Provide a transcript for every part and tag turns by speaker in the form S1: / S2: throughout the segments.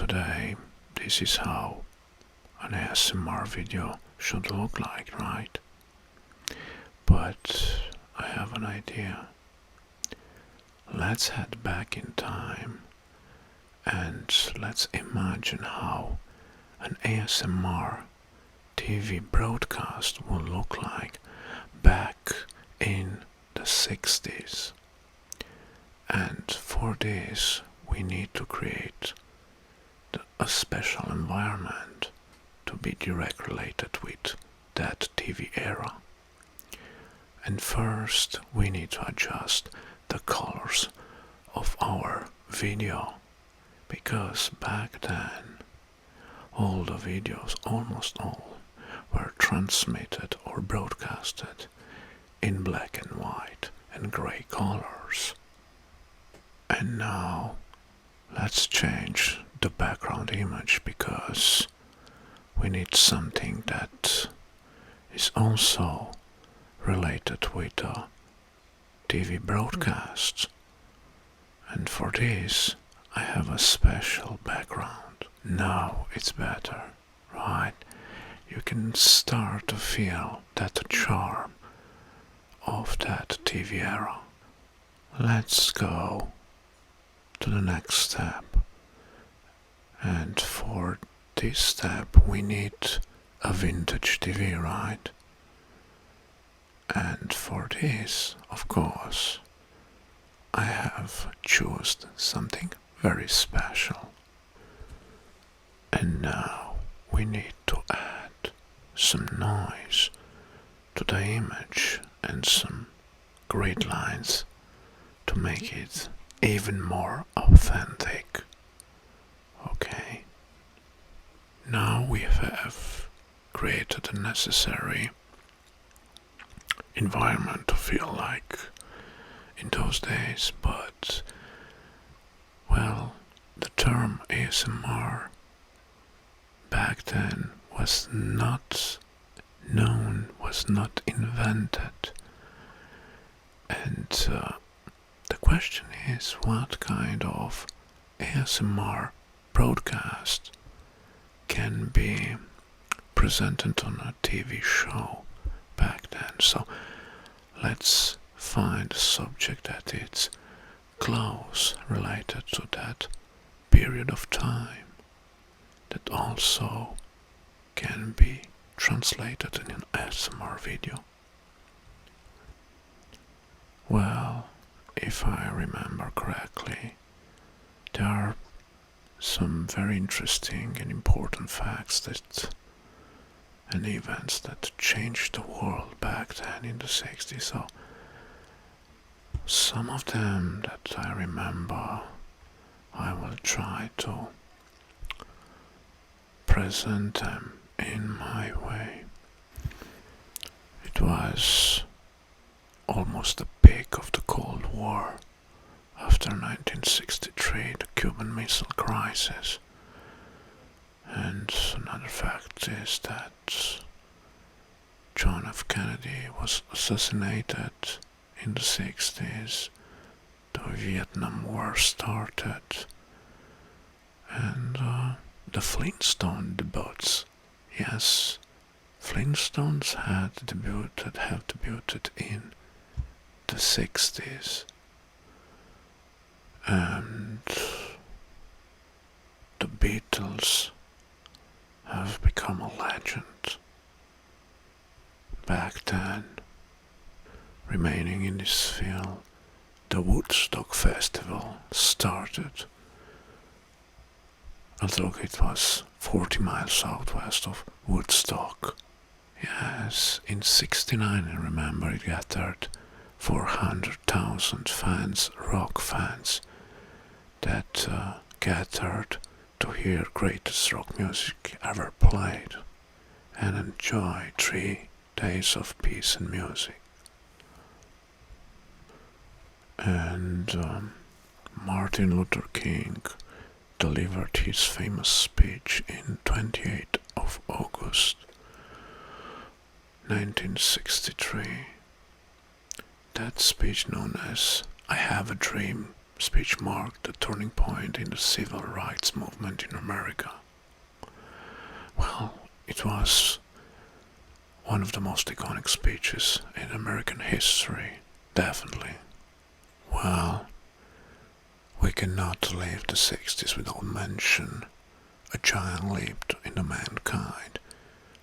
S1: today this is how an ASMR video should look like, right? But I have an idea. Let's head back in time and let's imagine how an ASMR TV broadcast will look like back in the 60s. And for this we need to create a special environment to be direct related with that TV era. And first we need to adjust the colors of our video, because back then all the videos, almost all, were transmitted or broadcasted in black and white and grey colors. And now let's change the background image, because we need something that is also related with the TV broadcasts. And for this I have a special background. Now it's better, right? You can start to feel that charm of that TV era. Let's go to the next step. And for this step we need a vintage TV, right? And for this, of course, I have chosen something very special. And now we need to add some noise to the image and some great lines to make it even more authentic. Okay. Now we have created the necessary environment to feel like in those days, but well, the term ASMR back then was not known, was not invented. And the question is, what kind of ASMR broadcast can be presented on a TV show back then? So let's find a subject that is close related to that period of time, that also can be translated in an ASMR video. Well, if I remember correctly, there are some very interesting and important facts that and events that changed the world back then in the 60s. So some of them that I remember, I will try to present them in my way. It was almost the peak of the Cold War. After 1963, the Cuban Missile Crisis. And another fact is that John F. Kennedy was assassinated in the 60s. The Vietnam War started. And the Flintstone debuts. Yes, Flintstones have debuted in the 60s. And the Beatles have become a legend back then. Remaining in this field, the Woodstock Festival started, although it was 40 miles southwest of Woodstock. Yes, in '69 I remember it gathered 400,000 fans, rock fans, that gathered to hear greatest rock music ever played and enjoy 3 days of peace and music. And Martin Luther King delivered his famous speech in 28th of August 1963. That speech, known as I Have a Dream, speech marked a turning point in the civil rights movement in America. Well, it was one of the most iconic speeches in American history, definitely. Well, we cannot leave the 60s without mention a giant leap into mankind.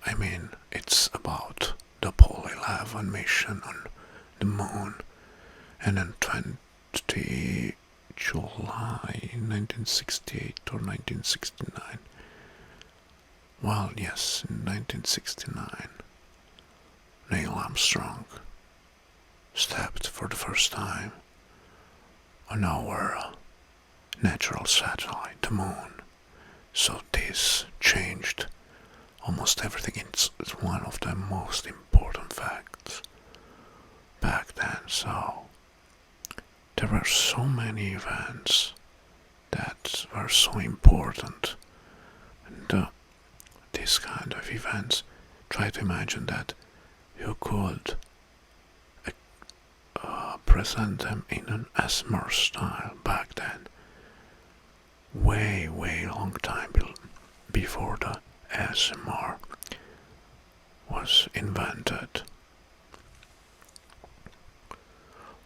S1: I mean, it's about the Apollo 11 mission on the moon, and on 20 July 1968 or 1969. Well, yes, in 1969, Neil Armstrong stepped for the first time on our natural satellite, the moon. So this changed almost everything. It's one of the most important facts back then. So there were so many events that were so important, and these kind of events, try to imagine that you could present them in an ASMR style back then, way long time before the ASMR was invented.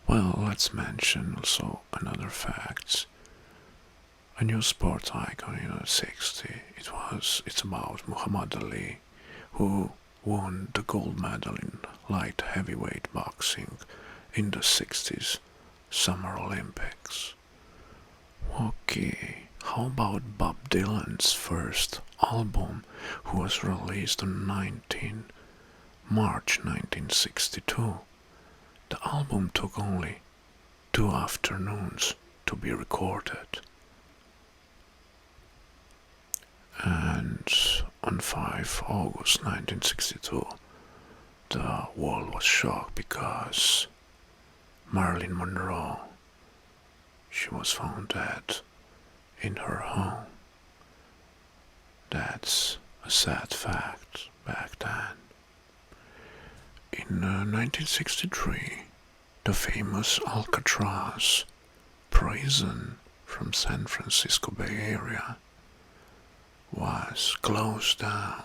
S1: Well, let's mention also another facts. A new sports icon in the 60s. It's about Muhammad Ali, who won the gold medal in light heavyweight boxing in the 60s Summer Olympics. Okay, how about Bob Dylan's first album, who was released on March 1962? The album took only 2 afternoons to be recorded. And on 5 August 1962, the world was shocked because Marilyn Monroe, she was found dead in her home. That's a sad fact back then. In 1963, the famous Alcatraz prison from San Francisco Bay Area was closed down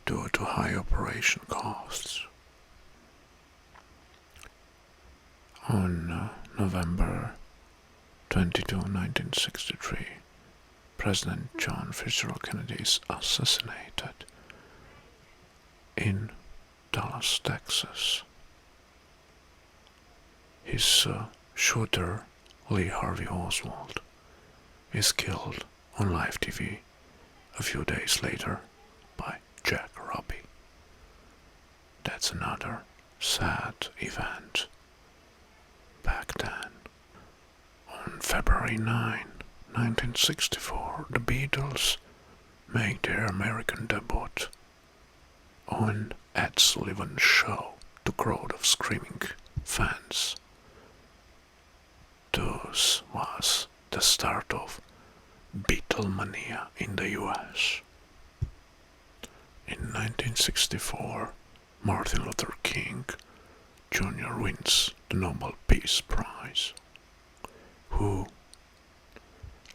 S1: due to high operation costs. On November 22, 1963, President John Fitzgerald Kennedy is assassinated in Dallas, Texas. His shooter, Lee Harvey Oswald, is killed on live TV a few days later by Jack Ruby. That's another sad event back then. On February 9, 1964, the Beatles make their American debut on Ed Sullivan's show to a crowd of screaming fans. This was the start of Beatlemania in the US. In 1964, Martin Luther King Jr. wins the Nobel Peace Prize, who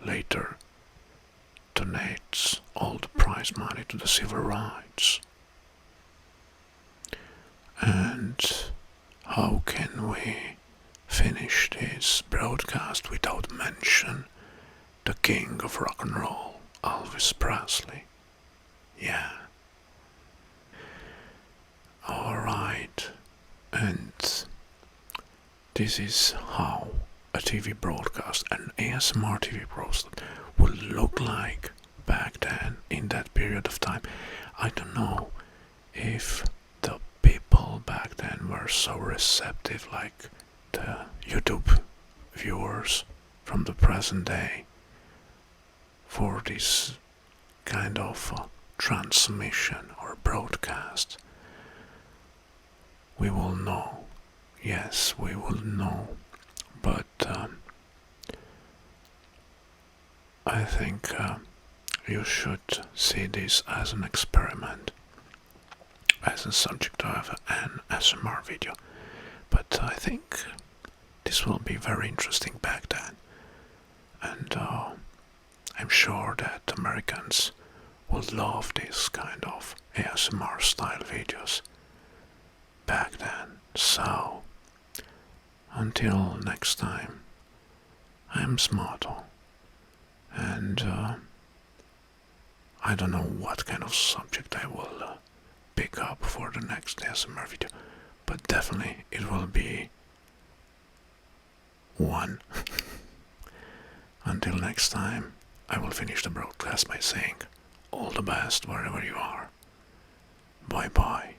S1: later donates all the prize money to the civil rights. And how can we finish this broadcast without mention the king of rock and roll, Elvis Presley? Yeah. Alright, and this is how a TV broadcast, an ASMR TV broadcast, would look like back then in that period of time. I don't know if the people back then were so receptive like the YouTube viewers from the present day for this kind of transmission or broadcast. We will know. Yes, we will know. But I think you should see this as an experiment, as a subject of an ASMR video. But I think this this will be very interesting back then. And I'm sure that Americans would love this kind of ASMR style videos back then. So, until next time, I'm Smato, and I don't know what kind of subject I will pick up for the next ASMR video, but definitely it will be one. Until next time, I will finish the broadcast by saying all the best wherever you are. Bye bye.